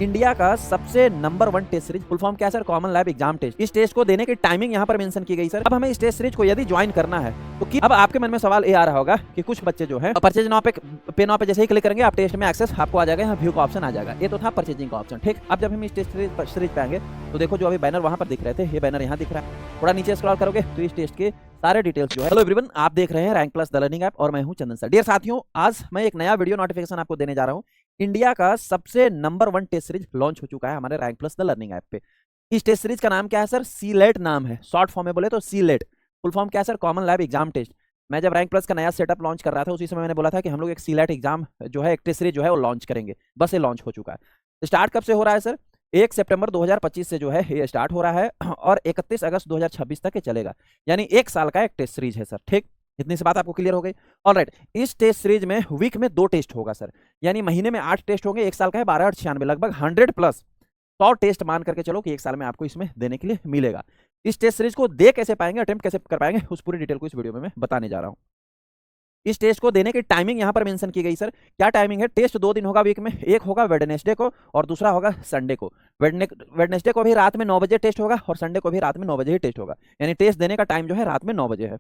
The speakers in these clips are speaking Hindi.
इंडिया का सबसे number 1 test series full form क्या है sir? Common lab exam test. इस टेस्ट को देने की टाइमिंग यहाँ पर मेंशन की गई सर। अब हमें इस टेस्ट सीरीज को यदि ज्वाइन करना है तो अब आपके मन में सवाल ये आ रहा होगा कि कुछ बच्चे जो है परचेज नाउ पे नाउ पे जैसे ही क्लिक करेंगे आप टेस्ट में एक्सेस आपको आ जाएगा, यहाँ व्यू का ऑप्शन आ जाएगा। ये तो था परचेजिंग का ऑप्शन, ठीक। अब जब हम इस टेस्ट सीरीज पे आएंगे तो देखो जो अभी बैनर वहां पर दिख रहे थे, ये बैनर यहाँ दिख रहा है। थोड़ा नीचे स्क्रॉल करोगे तो इस टेस्ट के सारे डिटेल्स जो है। हेलो एवरीवन, आप देख रहे हैं rank plus the learning app और मैं हूं चंदन सर। डियर साथियों, आज मैं एक नया वीडियो नोटिफिकेशन आपको देने जा रहा हूं। इंडिया का सबसे नंबर 1 टेस्ट सीरीज लॉन्च हो चुका है हमारे rank plus the learning app पे। इस टेस्ट सीरीज का नाम क्या है सर? सीलेट नाम है। शॉर्ट फॉर्म में बोले तो सीलेट। फुल फॉर्म क्या है sir? Common lab exam test. मैं जब रैंक प्लस का नया सेटअप लॉन्च कर रहा था उसी समय मैंने बोला था कि हम लोग एक सीलेट एग्जाम जो है, एक टेस्ट सीरीज जो है वो लॉन्च करेंगे। बस ये लॉन्च हो चुका है। स्टार्ट कब से हो रहा है सर? 1 सितंबर 2025 से जो है ये स्टार्ट हो रहा है और 31 अगस्त 2026 तक ये चलेगा। यानी 1 साल का एक टेस्ट सीरीज है सर, ठीक। इतनी सी बात आपको क्लियर हो गई। ऑलराइट, इस टेस्ट सीरीज में वीक में 2 टेस्ट होगा सर, यानी महीने में 8 टेस्ट होंगे। 1 साल का है 12 और 96, लगभग 100 प्लस 100 टेस्ट मान करके चलो कि 1 साल में आपको इसमें देने के लिए मिलेगा। इस टेस्ट सीरीज को दे कैसे पाएंगे, अटेम्प्ट कैसे कर पाएंगे, उस पूरी डिटेल को इस वीडियो में मैं बताने जा रहा हूँ। इस टेस्ट को देने की टाइमिंग यहाँ पर मेंशन की गई सर। क्या टाइमिंग है? टेस्ट 2 दिन होगा वीक में, एक होगा वेडनेसडे को और दूसरा होगा संडे को। वेडनेसडे को भी रात में 9 बजे टेस्ट होगा और संडे को भी रात में 9 बजे ही टेस्ट होगा। यानी टेस्ट देने का टाइम जो है रात में 9 बजे है।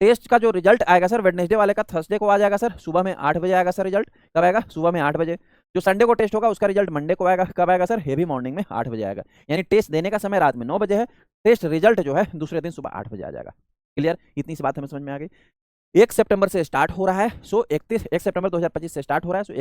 टेस्ट का जो रिजल्ट आएगा सर वेडनेसडे वाले का थर्सडे को आ जाएगा सर, सुबह में 8 बजे आएगा सर। रिजल्ट कब आएगा? सुबह में 8 बजे। जो संडे को टेस्ट होगा उसका रिजल्ट मंडे को आएगा। कब आएगा सर? हेवी मॉर्निंग में 8 बजे आएगा। यानी टेस्ट देने का समय रात में 9 बजे है, टेस्ट रिजल्ट जो है दूसरे दिन सुबह 8 बजे आ जाएगा। क्लियर? इतनी सी बात हमें समझ में आ गई। 1 सितंबर से स्टार्ट हो रहा है, सो 1 सितंबर 2025 से स्टार्ट हो रहा है, सो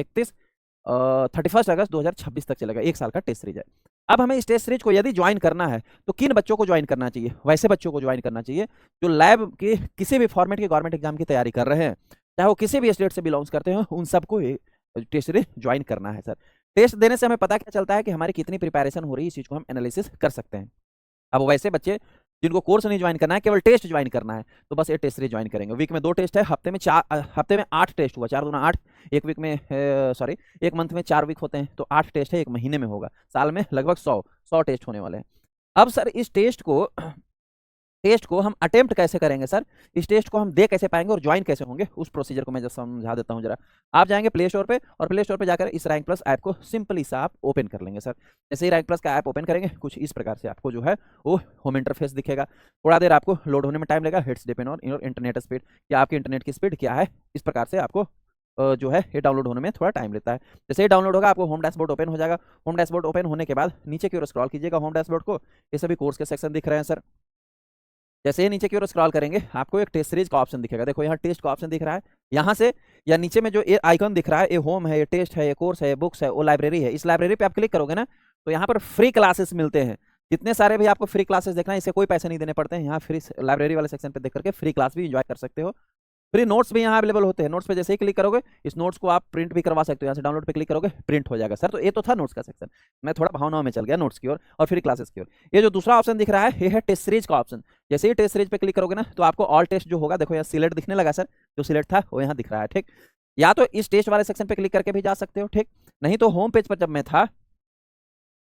31 अगस्त 2026 तक चलेगा। 1 साल का टेस्ट सीरीज है। अब हमें इस टेस्ट सीरीज को यदि ज्वाइन करना है तो किन बच्चों को ज्वाइन करना चाहिए? वैसे बच्चों को ज्वाइन करना चाहिए जो लैब के किसी भी फॉर्मेट के गवर्नमेंट एग्जाम की तैयारी कर रहे हैं, चाहे वो किसी भी स्टेट से बिलोंग्स करते हो, उन सबको टेस्ट सीरीज ज्वाइन करना है सर। टेस्ट देने से हमें पता क्या चलता है कि हमारी कितनी प्रिपरेशन हो रही है, इस चीज को हम एनालिसिस कर सकते हैं। अब वैसे बच्चे जिनको कोर्स नहीं ज्वाइन करना है, केवल टेस्ट ज्वाइन करना है, तो बस ये टेस्ट सीरीज ज्वाइन करेंगे। वीक में 2 टेस्ट है, हफ्ते में 8 टेस्ट हुआ, 4 दूना 8। एक वीक में सॉरी, एक मंथ में 4 वीक होते हैं तो 8 टेस्ट है, एक महीने में होगा। साल में लगभग 100 टेस्ट होने वाले हैं। अब सर इस टेस्ट को हम अटेम्प्ट कैसे करेंगे सर? इस टेस्ट को हम दे कैसे पाएंगे और ज्वाइन कैसे होंगे, उस प्रोसीजर को मैं जस्ट समझा देता हूं जरा। आप जाएंगे प्ले स्टोर पे और प्ले स्टोर पे जाकर इस रैंक प्लस ऐप को सिंपली सा आप ओपन कर लेंगे सर। जैसे ही रैंक प्लस का ऐप ओपन करेंगे कुछ इस प्रकार से आपको जो है वो होम इंटरफेस दिखेगा। थोड़ा देर आपको लोड होने में टाइम लगेगा। Hits depend on your internet speed, कि आपकी इंटरनेट की स्पीड क्या है। इस प्रकार से आपको जो है ये डाउनलोड होने में थोड़ा टाइम लेता है। जैसे ही डाउनलोड होगा आपको होम डैशबोर्ड ओपन हो जाएगा। होम डैशबोर्ड ओपन होने के बाद नीचे की ओर स्क्रॉल कीजिएगा होम डैशबोर्ड को। ये सभी कोर्स के सेक्शन दिख रहे हैं सर। जैसे ही नीचे की ओर स्क्रॉल करेंगे आपको एक टेस्ट सीरीज का ऑप्शन दिखेगा। देखो यहाँ टेस्ट का ऑप्शन दिख रहा है। यहाँ से या नीचे में जो ये आइकन दिख रहा है, ये होम है, ये टेस्ट है, ये कोर्स है, ये बुक्स है, वो लाइब्रेरी है। इस लाइब्रेरी पे आप क्लिक करोगे ना तो यहाँ पर फ्री क्लासेस मिलते हैं। जितने सारे भी आपको फ्री क्लासेस देखना है, इससे कोई पैसे नहीं देने पड़ते हैं। यहाँ फ्री लाइब्रेरी वाले सेक्शन पे देख करके फ्री क्लास भी इंजॉय कर सकते हो। फ्री नोट्स भी यहाँ अवेलेबल होते हैं। नोट्स पे जैसे ही क्लिक करोगे इस नोट्स को आप प्रिंट भी करवा सकते हो। यहाँ से डाउनलोड पे क्लिक करोगे प्रिंट हो जाएगा सर। तो ये तो था नोट्स का सेक्शन, मैं थोड़ा भावनाओं में चल गया नोट्स की ओर और फ्री क्लासेस की ओर। ये जो दूसरा ऑप्शन दिख रहा है ये है टेस्ट सीरीज का ऑप्शन। जैसे ही टेस्ट सीरीज पे क्लिक करोगे ना तो आपको ऑल टेस्ट जो होगा, देखो यहाँ सिलेक्ट दिखने लगा सर, जो सिलेक्ट था वो यहाँ दिख रहा है, ठीक। या तो इस टेस्ट वाले सेक्शन पे क्लिक करके भी जा सकते हो, ठीक। नहीं तो होम पेज पर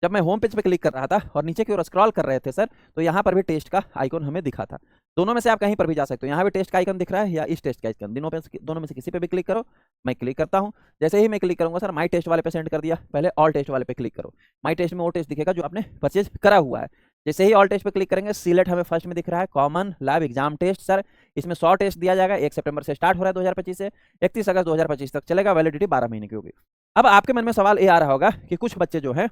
जब मैं होम पेज पे क्लिक कर रहा था और नीचे की ओर स्क्रॉल कर रहे थे सर, तो यहाँ पर भी टेस्ट का आइकन हमें दिखा था। दोनों में से आप कहीं पर भी जा सकते हो। यहाँ भी टेस्ट का आइकन दिख रहा है या इस टेस्ट का आइकन, दोनों में से किसी पे भी क्लिक करो। मैं क्लिक करता हूँ। जैसे ही मैं क्लिक करूंगा सर, माई टेस्ट वाले पे सेंड कर दिया। पहले ऑल टेस्ट वाले पे क्लिक करो। माई टेस्ट में वो टेस्ट दिखेगा जो आपने परचेज करा हुआ है। जैसे ही ऑल टेस्ट पे क्लिक करेंगे, सिलेक्ट हमें फर्स्ट में दिख रहा है common lab exam test sir. इसमें 100 टेस्ट दिया जाएगा। 1 सितंबर से स्टार्ट हो रहा है 2025 से 31 अगस्त 2025 तक चलेगा। वैलिडिटी 12 महीने की होगी। अब आपके मन में सवाल ये आ रहा होगा कि कुछ बच्चे जो है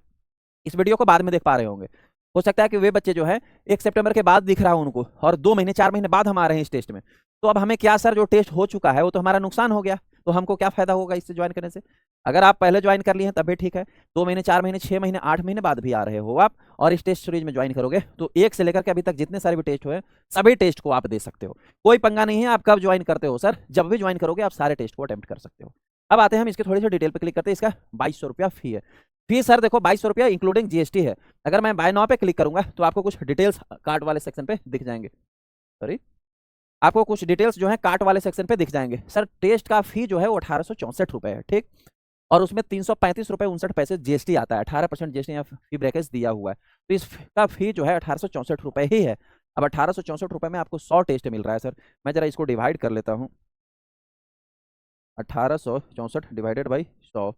इस वीडियो को बाद में देख पा रहे होंगे। हो सकता है कि वे बच्चे जो है 1 सितंबर के बाद दिख रहा है उनको और 2 महीने 4 महीने बाद हम आ रहे हैं इस टेस्ट में। तो अब हमें क्या सर, जो टेस्ट हो चुका है वो तो हमारा नुकसान हो गया, तो हमको क्या फायदा होगा इससे ज्वाइन करने से? अगर आप पहले ज्वाइन कर लिए हैं तब भी ठीक है। 2 महीने 4 महीने 6 महीने 8 महीने बाद भी आ रहे हो आप और इस टेस्ट सीरीज में ज्वाइन करोगे तो 1 से लेकर के अभी तक जितने सारे भी टेस्ट हुए सभी टेस्ट को आप दे सकते हो। कोई पंगा नहीं है आप कब ज्वाइन करते हो सर, जब भी ज्वाइन करोगे आप सारे टेस्ट को अटेम्प्ट कर सकते हो। अब आते हैं हम इसके थोड़ी सी डिटेल पे क्लिक करते हैं। इसका 2200 रुपया फी है। फी सर देखो 2200 रुपया इंक्लूडिंग जीएसटी है। अगर मैं बाय नाउ पे क्लिक करूंगा तो आपको कुछ डिटेल्स कार्ट वाले सेक्शन पे दिख जाएंगे। सॉरी, आपको कुछ डिटेल्स जो है कार्ट वाले सेक्शन पे दिख जाएंगे सर। टेस्ट का फी जो है वो 1864 रुपए है, ठीक। और उसमें 335 रुपए 59 पैसे जीएसटी आता है। 18% जीएसटी यहाँ फी ब्रेकेज दिया हुआ है, तो इसका फी जो है 1864 रुपए ही है। अब 1864 रुपए में आपको 100 टेस्ट मिल रहा है सर। मैं जरा इसको डिवाइड कर लेता हूँ। 1864 डिवाइडेड बाई 100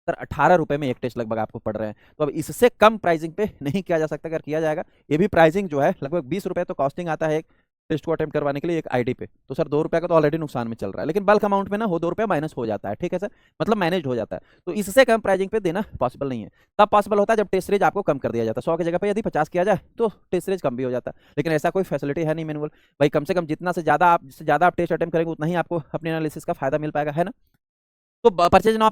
सर 18 रुपये में एक टेस्ट लगभग आपको पड़ रहे हैं। तो अब इससे कम प्राइसिंग पे नहीं किया जा सकता, अगर किया जाएगा ये भी प्राइसिंग जो है लगभग 20 रुपये तो कॉस्टिंग आता है एक टेस्ट को अटेम्प्ट करवाने के लिए एक आईडी पे। तो सर 2 रुपये का तो ऑलरेडी नुकसान में चल रहा है, लेकिन बल्क अमाउंट में ना हो 2 रुपये माइनस हो जाता है, ठीक है सर, मतलब मैनेज हो जाता है। तो इससे कम प्राइसिंग पे देना पॉसिबल नहीं है। तब पॉसिबल होता है जब टेस्ट सीरीज आपको कम कर दिया जाता है। 100 की जगह पे यदि 50 किया जाए तो टेस्ट सीरीज कम भी हो जाता है, लेकिन ऐसा कोई फैसिलिटी है नहीं मैनुअल। भाई कम से कम जितने ज़्यादा आप टेस्ट अटेम्प्ट करेंगे उतना ही आपको अपने एनालिसिस का फायदा मिल पाएगा, है ना। तो परचेज नाउ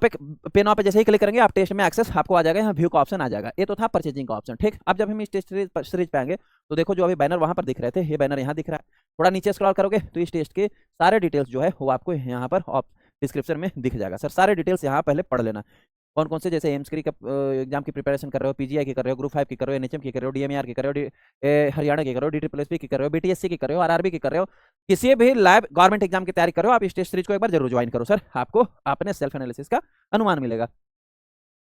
पे नाउ पे जैसे ही क्लिक करेंगे आप टेस्ट में एक्सेस आपको आ जाएगा, यहाँ व्यू का ऑप्शन आ जाएगा। ये तो था परचेजिंग का ऑप्शन, ठीक। अब जब हम इस टेस्ट सीरीज पे आएंगे तो देखो जो अभी बैनर वहां पर दिख रहे थे, ये बैनर यहाँ दिख रहा है। थोड़ा नीचे स्क्रॉल करोगे तो इस टेस्ट के सारे डिटेल्स जो है वो आपको यहाँ पर डिस्क्रिप्शन में दिख जाएगा। सर सारे डिटेल्स यहाँ पहले पढ़ लेना, कौन कौन से, जैसे एमस्क्री का एग्जाम की प्रिपरेशन कर रहे हो, पीजीआई की कर रहे हो, ग्रुप 5 की कर रहे हो, एनएचएम की कर रहे हो, डीएमआर की कर रहे हो, हरियाणा की कर रहे हो, डीटीपीएसपी की कर रहे हो, बीटीएससी की कर रहे हो, आरआरबी की कर रहे हो, किसी भी लैब गवर्नमेंट एग्जाम की तैयारी कर रहे हो, आप इस टेस्ट सीरीज को एक बार जरूर ज्वाइन करो सर, आपको अपने सेल्फ एनालिसिस का अनुमान मिलेगा।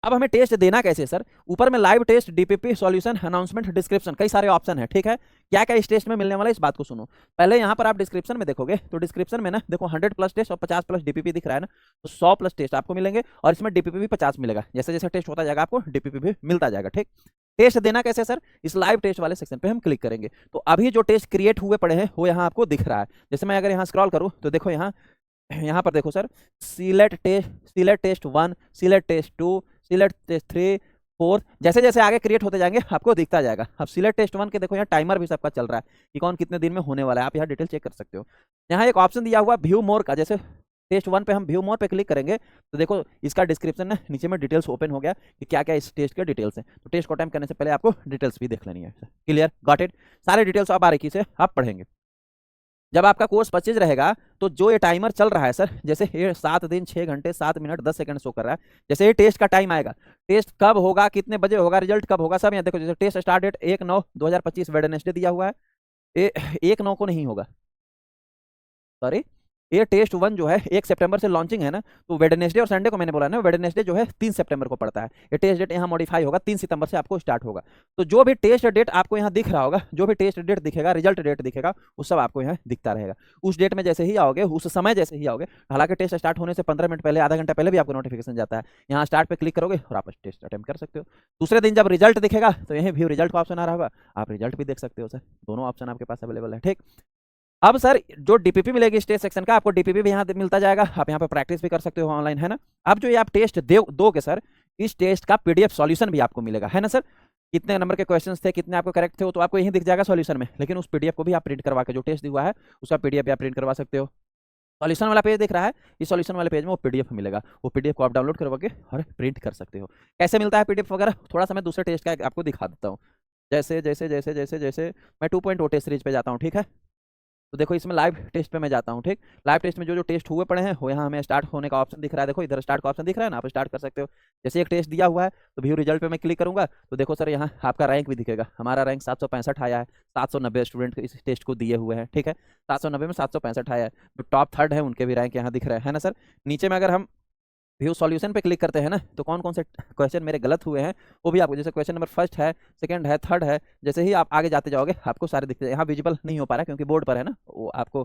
अब हमें टेस्ट देना कैसे सर, ऊपर में live test, DPP, solution, announcement, description, कई सारे ऑप्शन है, ठीक है। क्या क्या इस टेस्ट में मिलने वाला है इस बात को सुनो। पहले यहाँ पर आप डिस्क्रिप्शन में देखोगे तो डिस्क्रिप्शन में ना देखो 100+ टेस्ट और 50+ डीपीपी दिख रहा है ना, तो 100+ टेस्ट आपको मिलेंगे और इसमें डीपीपी भी 50 मिलेगा। जैसे जैसे टेस्ट होता जाएगा आपको डीपीपी भी मिलता जाएगा, ठीक। टेस्ट देना कैसे सर, इस लाइव टेस्ट वाले सेक्शन पे हम क्लिक करेंगे तो अभी जो टेस्ट क्रिएट हुए पड़े हैं वो यहाँ आपको दिख रहा है। जैसे मैं अगर यहाँ स्क्रॉल करूँ तो देखो यहाँ पर देखो sir, select test 1, select test 2, select test 3, 4, जैसे जैसे आगे क्रिएट होते जाएंगे आपको दिखता जाएगा। अब सिलेक्ट टेस्ट 1 के देखो यहाँ टाइमर भी सबका चल रहा है कि कौन कितने दिन में होने वाला है, आप यहाँ डिटेल चेक कर सकते हो। यहाँ एक ऑप्शन दिया हुआ व्यू मोर का, जैसे टेस्ट 1 पे हम व्यू मोर पे क्लिक करेंगे तो देखो इसका डिस्क्रिप्शन ना नीचे में डिटेल्स ओपन हो गया कि क्या क्या इस टेस्ट के डिटेल्स हैं। तो टेस्ट को अटेम्प्ट करने से पहले आपको डिटेल्स भी देख लेनी है। क्लियर, गॉट इट, सारे डिटेल्स आप बारीकी से आप पढ़ेंगे। जब आपका कोर्स परचेज रहेगा तो जो ये टाइमर चल रहा है सर, जैसे ये 7 दिन 6 घंटे 7 मिनट 10 सेकंड शो कर रहा है, जैसे ये टेस्ट का टाइम आएगा, टेस्ट कब होगा, कितने बजे होगा, रिजल्ट कब होगा, सब यहाँ देखो। जैसे टेस्ट स्टार्ट डेट 1/9/2025 वेडनेसडे दिया हुआ है, 1/9 को नहीं होगा, सॉरी, ये टेस्ट 1 जो है 1 सितंबर से लॉन्चिंग है ना, तो वेडनेसडे और संडे को मैंने बोला ना, वेडनेसडे जो है 3 सितंबर को पड़ता है। ये टेस्ट डेट यहाँ मॉडिफाई होगा, 3 सितंबर से आपको स्टार्ट होगा। तो जो भी टेस्ट डेट आपको यहाँ दिख रहा होगा, जो भी टेस्ट डेट दिखेगा, रिजल्ट डेट दिखेगा, वो सब आपको यहाँ दिखता रहेगा। उस डेट में जैसे ही आओगे, उस समय जैसे ही आओगे, हालांकि टेस्ट स्टार्ट होने से 15 मिनट पहले, आधा घंटा पहले भी आपको नोटिफिकेशन जाता है, यहाँ स्टार्ट पे क्लिक करोगे और आप टेस्ट अटेम्प्ट कर सकते हो। दूसरे दिन जब रिजल्ट दिखेगा तो यहीं व्यू रिजल्ट का ऑप्शन आ रहा होगा, आप रिजल्ट भी देख सकते हो सर, दोनों ऑप्शन आपके पास अवेलेबल है, ठीक। अब सर जो डीपीपी मिलेगी स्टेज सेक्शन का, आपको डीपीपी भी यहाँ मिलता जाएगा, आप यहाँ पे प्रैक्टिस भी कर सकते हो ऑनलाइन, है ना। अब जो ये आप टेस्ट दोगे सर, इस टेस्ट का पीडीएफ सॉल्यूशन भी आपको मिलेगा, है ना सर। कितने नंबर के क्वेश्चंस थे, कितने आपको करेक्ट थे, वो तो आपको यहीं दिख जाएगा सॉल्यूशन में, लेकिन उस पीडीएफ को भी आप प्रिंट करवा के, जो टेस्ट दिया है उसका पीडीएफ भी आप प्रिंट करवा सकते हो। सॉल्यूशन वाला पेज दिख रहा है, इस सॉल्यूशन वाले पेज में वो पीडीएफ मिलेगा, वो पीडीएफ को आप डाउनलोड करवा के और प्रिंट कर सकते हो। कैसे मिलता है पीडीएफ वगैरह, थोड़ा सा मैं दूसरे टेस्ट का आपको दिखा देता हूँ। जैसे जैसे जैसे जैसे जैसे मैं 2.0 टेस्ट सीरीज पे जाता हूँ, ठीक है। तो देखो इसमें लाइव टेस्ट पे मैं जाता हूँ, ठीक। लाइव टेस्ट में जो जो टेस्ट हुए पड़े हैं वो यहाँ हमें स्टार्ट होने का ऑप्शन दिख रहा है, देखो इधर स्टार्ट का ऑप्शन दिख रहा है ना, आप स्टार्ट कर सकते हो। जैसे एक टेस्ट दिया हुआ है तो व्यू रिजल्ट पे मैं क्लिक करूंगा तो देखो सर यहाँ आपका रैंक भी दिखेगा, हमारा रैंक 765 आया है, 790 स्टूडेंट इस टेस्ट को दिए हुए हैं, ठीक है। 790 में 765 आया है, जो टॉप 3rd है उनके भी रैंक यहाँ दिख रहे हैं ना सर। नीचे में अगर हम व्यू सॉल्यूशन पे क्लिक करते हैं ना, तो कौन कौन से क्वेश्चन मेरे गलत हुए हैं वो भी आपको, जैसे क्वेश्चन नंबर 1 है, 2 है, 3 है, जैसे ही आप आगे जाते जाओगे आपको सारे दिखते हैं। यहाँ विजिबल नहीं हो पा रहा है क्योंकि बोर्ड पर है ना, वो आपको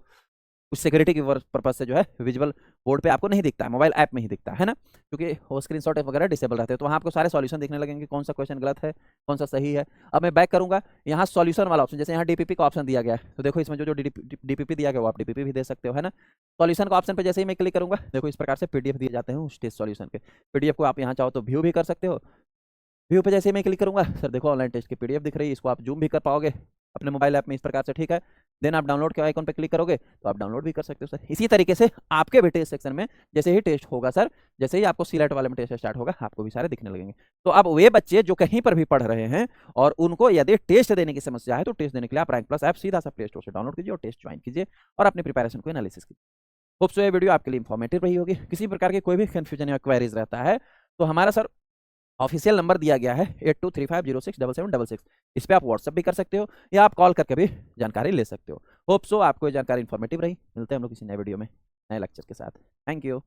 कुछ सिक्योरिटी की पर्पज से जो है विजुअल बोर्ड पे आपको नहीं दिखता है, मोबाइल ऐप में ही दिखता है ना, क्योंकि वो स्क्रीनशॉट वगैरह डिसेबल रहते हैं। तो वहाँ आपको सारे सॉल्यूशन दिखने लगेंगे, कौन सा क्वेश्चन गलत है, कौन सा सही है। अब मैं बैक करूंगा, यहाँ सॉल्यूशन वाला ऑप्शन, जैसे यहाँ डीपीपी का ऑप्शन दिया गया है, तो देखो इसमें जो जो डीपीपी दिया गया वो आप डीपीपी भी दे सकते हो, है ना। सॉल्यूशन का ऑप्शन पे जैसे ही मैं क्लिक करूंगा, देखो इस प्रकार से पीडीएफ दिए जाते हैं उस टेस्ट सॉल्यूशन के। पीडीएफ को आप यहाँ चाहो तो व्यू भी कर सकते हो। व्यू पे जैसे ही मैं क्लिक करूंगा सर, देखो ऑनलाइन टेस्ट की पीडीएफ दिख रही है, इसको आप जूम भी कर पाओगे अपने मोबाइल ऐप में इस प्रकार से, ठीक है। देन आप डाउनलोड के आइकन पे क्लिक करोगे तो आप डाउनलोड भी कर सकते हो सर। इसी तरीके से आपके भी टेस्ट सेक्शन में जैसे ही टेस्ट होगा सर, जैसे ही आपको सिलेक्ट वाले में टेस्ट स्टार्ट होगा, आपको भी सारे दिखने लगेंगे। तो अब वे बच्चे जो कहीं पर भी पढ़ रहे हैं और उनको यदि टेस्ट देने की समस्या है, तो टेस्ट देने के लिए आप रैंक प्लस ऐप सीधा सा प्ले स्टोर से डाउनलोड कीजिए और टेस्ट ज्वाइन कीजिए और अपनी प्रिपरेशन को एनालिसिस कीजिए। होप सो ये वीडियो आपके लिए इन्फॉर्मेटिव रही होगी। किसी प्रकार की कोई भी कंफ्यूजन या क्वेरीज रहता है तो हमारा सर ऑफिशियल नंबर दिया गया है 8235067766, इस पर आप व्हाट्सअप भी कर सकते हो या आप कॉल करके भी जानकारी ले सकते हो। होप सो आपको ये जानकारी इन्फॉर्मेटिव रही। मिलते हैं हम लोग किसी नए वीडियो में नए लेक्चर के साथ। Thank you.